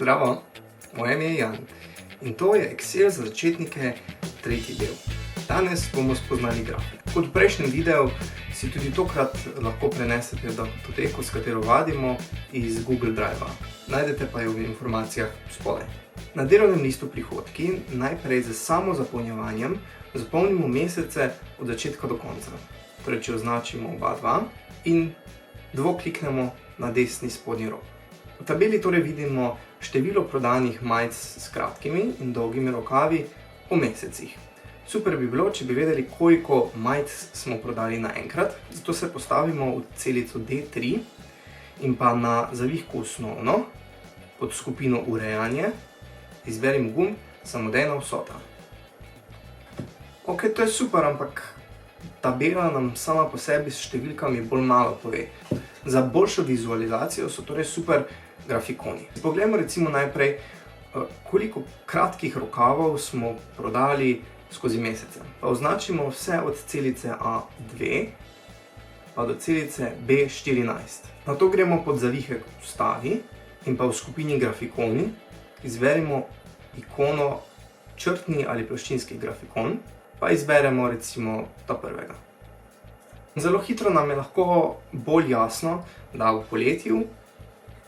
Zdravo, moje ime je Jan in to je Excel za začetnike, tretji del. Danes bomo spoznali grafe. Kot v prejšnjem videu si tudi tokrat lahko prenesete datoteko, s katero vadimo, iz Google Drive-a. Najdete pa jo v informacijah spodaj. Na delovnem listu prihodki najprej z samozapolnjevanjem zapolnimo mesece od začetka do konca. Torej, če označimo oba dva in dvokliknemo na desni spodnji rob. V tabeli torej vidimo število prodanih majic s kratkimi in dolgimi rokavi po mesecih. Super bi bilo, če bi vedeli, koliko majic smo prodali naenkrat, zato se postavimo v celico D3 in pa na zavihku osnovno, pod skupino urejanje, izberimo gumb samodejna vsota. Ok, to je super, ampak tabela nam sama po sebi s številkami bolj malo pove. Za boljšo vizualizacijo so torej super grafikoni. Poglejmo recimo najprej, koliko kratkih rokavov smo prodali skozi mesece. Pa označimo vse od celice A2 pa do celice B14. Nato gremo pod zavihek vstavi in pa v skupini grafikoni izberemo ikono črtni ali ploščinski grafikon, pa izberemo recimo ta prvega. Zelo hitro nam je lahko bolj jasno, da v poletju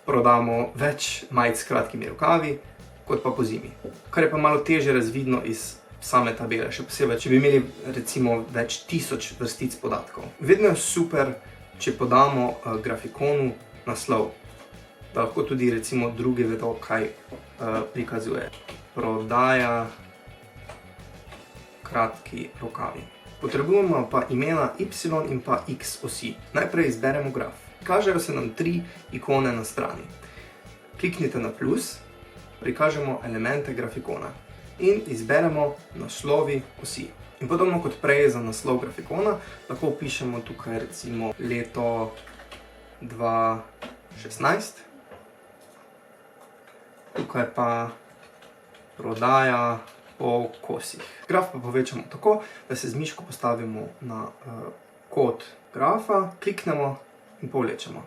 prodamo več majic s kratkimi rokavi, kot pa po zimi. Kar je pa malo težje razvidno iz same tabele, še posebej, če bi imeli recimo več tisoč vrstic podatkov. Vedno je super, če podamo grafikonu naslov, da lahko tudi recimo drugi vedo, kaj prikazuje. Prodaja kratki rokavi. Potrebujemo pa imena Y in pa X osi. Najprej izberemo graf. Kažejo se nam tri ikone na strani. Kliknite na plus, prikažemo elemente grafikona in izberemo naslovi osi. In podobno kot prej za naslov grafikona, lahko vpišemo tukaj recimo leto 2016. Tukaj pa prodaja po kosih. Graf pa povečamo tako, da se z miško postavimo na kod grafa, kliknemo in povlečemo.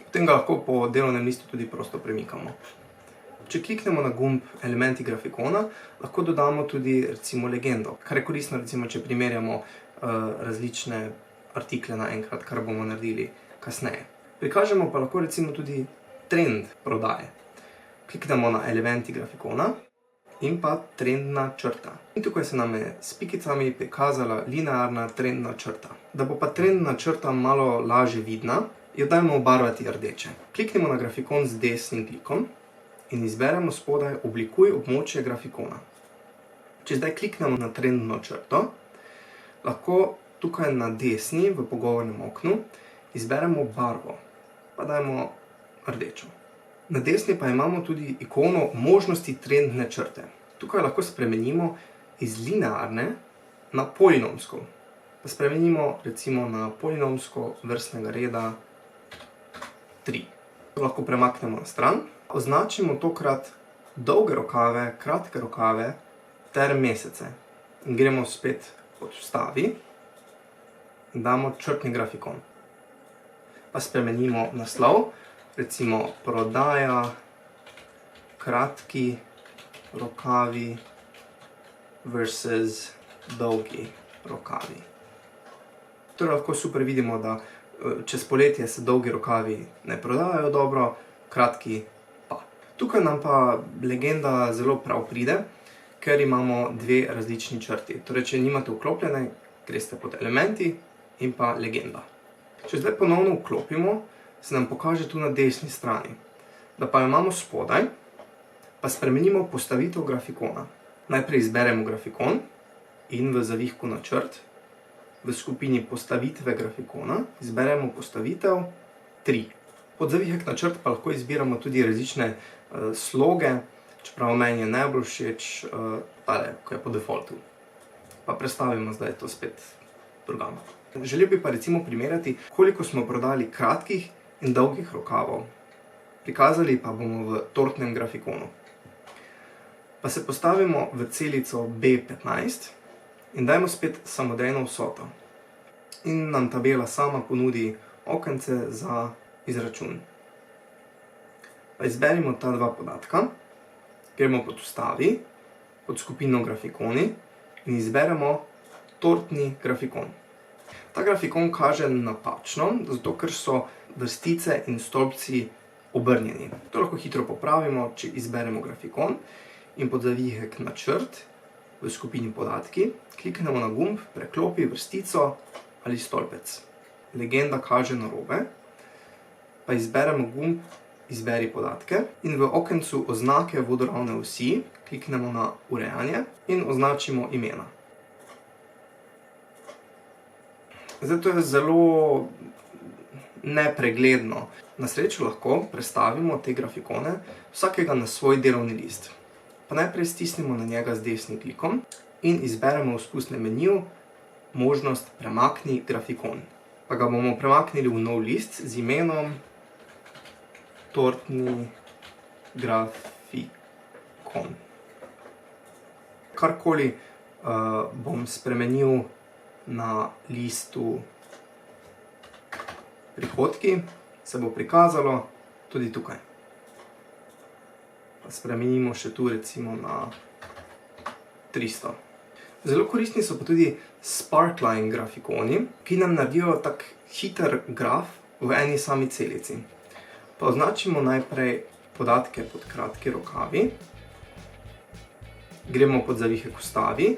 Potem ga lahko po delovnem listu tudi prosto premikamo. Če kliknemo na gumb elementi grafikona, lahko dodamo tudi recimo legendo, kar je koristno recimo, če primerjamo različne artikle naenkrat, kar bomo naredili kasneje. Prikažemo pa lahko recimo tudi trend prodaje. Kliknemo na elementi grafikona in pa trendna črta. In tukaj se nam je s pikicami prikazala linearna trendna črta. Da bo pa trendna črta malo lažje vidna, jo dajmo obarvati rdeče. Kliknemo na grafikon z desnim klikom in izberemo spodaj oblikuj območje grafikona. Če zdaj kliknemo na trendno črto, lahko tukaj na desni v pogovornem oknu izberemo barvo, pa dajmo rdečo. Na desni pa imamo tudi ikono možnosti trendne črte. Tukaj lahko spremenimo iz linearne na polinomsko. Spremenimo recimo na polinomsko vrstnega reda 3. Lahko premaknemo na stran. Označimo tokrat dolge rokave, kratke rokave ter mesece. In gremo spet pod vstavi in damo črtni grafikon. Pa spremenimo naslov, recimo prodaja kratki rokavi versus dolgi rokavi. Torej lahko super vidimo, da čez poletje se dolgi rokavi ne prodajajo dobro, kratki pa. Tukaj nam pa legenda zelo prav pride, ker imamo dve različni črti. Torej, če nimate vklopljene, greste pod elementi in pa legenda. Če zdaj ponovno vklopimo, se nam pokaže tu na desni strani. Da pa jo imamo spodaj, pa spremenimo postavitev grafikona. Najprej izberemo grafikon in v zavihku na črt, v skupini postavitve grafikona, izberemo postavitev 3. Pod zavihek na črt pa lahko izbiramo tudi različne sloge, čeprav meni je najbolj všeč tale, ko je po defaultu. Pa prestavimo zdaj to spet drugam. Želel bi pa recimo primerjati, koliko smo prodali kratkih in dolgih rokavov. Prikazali pa bomo v tortnem grafikonu. Pa se postavimo v celico B15 in dajmo spet samodejno vsoto. In nam tabela sama ponudi okence za izračun. Pa izberimo ta dva podatka Gremo pod Vstavi, pod skupino Grafikoni in izberemo tortni grafikon. Ta grafikon kaže napačno, zato ker so vrstice in stolpci obrnjeni. To lahko hitro popravimo, če izberemo grafikon in pod zavihek Načrt v skupini Podatki kliknemo na gumb Preklopi vrstico ali stolpec. Legenda kaže narobe, pa izberemo gumb Izberi podatke in v okencu Oznake vodoravne osi kliknemo na Urejanje in označimo imena. Zdaj to je zelo nepregledno. Na srečo lahko prestavimo te grafikone vsakega na svoj delovni list. Pa najprej stisnemo na njega z desnim klikom in izberemo v spustnem meniju možnost Premakni grafikon. Pa ga bomo premaknili v nov list z imenom Tortni grafikon. Karkoli bom spremenil na listu Prihodki, se bo prikazalo tudi tukaj. Pa spremenimo še tu recimo na 300. Zelo koristni so pa tudi Sparkline grafikoni, ki nam naredijo tak hiter graf v eni sami celici. Pa označimo najprej podatke pod kratki rokavi, gremo pod zavihek Vstavi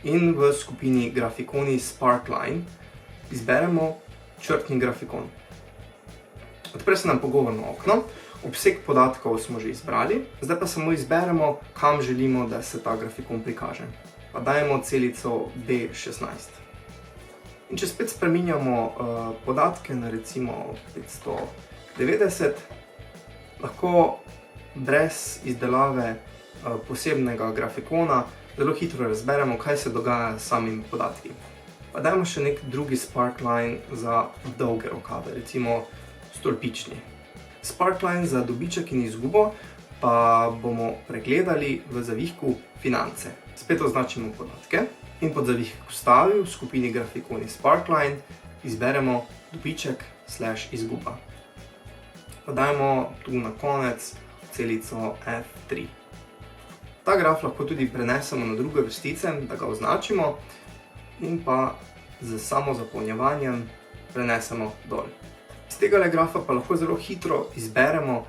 in v skupini Grafikoni Sparkline izberemo črtni grafikon. Odpre se nam pogovorno okno, obseg podatkov smo že izbrali, zdaj pa samo izberemo, kam želimo, da se ta grafikon prikaže. Pa dajemo celico B16. In če spet spreminjamo podatke na recimo 590, lahko brez izdelave posebnega grafikona zelo hitro razberemo, kaj se dogaja s samimi podatki. Pa dajmo še nek drugi Sparkline za dolge rokave, recimo stolpični. Sparkline za dobiček in izgubo pa bomo pregledali v zavihku Finance. Spet označimo podatke in pod zavihek Vstavi v skupini Grafikoni Sparkline izberemo dobiček/izguba. Pa dajmo tu na konec celico F3. Ta graf lahko tudi prenesemo na druge vrstice, da ga označimo in pa z samozapolnjevanjem prenesemo dol. Iz tega grafa pa lahko zelo hitro izberemo,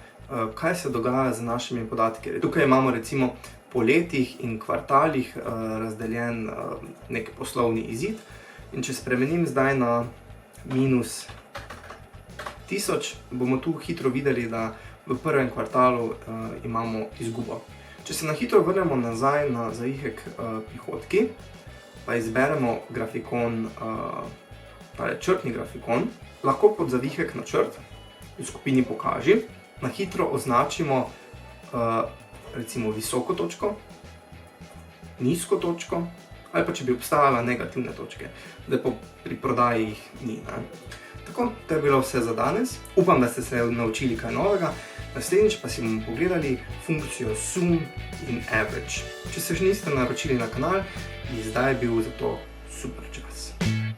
kaj se dogaja z našimi podatki. Tukaj imamo recimo po letih in kvartalih razdeljen nek poslovni izid in če spremenim zdaj na -1000, bomo tu hitro videli, da v prvem kvartalu imamo izgubo. Če se na hitro vrnemo nazaj na zavihek Prihodki, pa izberemo grafikon, črtni grafikon, lahko pod zavihek Načrt v skupini Pokaži na hitro označimo recimo visoko točko, nizko točko ali pa če bi obstajala negativne točke. Zdaj pa pri prodaji jih ni. Tako, to je bilo vse za danes. Upam, da ste se naučili kaj novega. Naslednjič pa si bomo pogledali funkcijo Sum in Average. Če se še niste naročili na kanal, zdaj je bil za to super čas.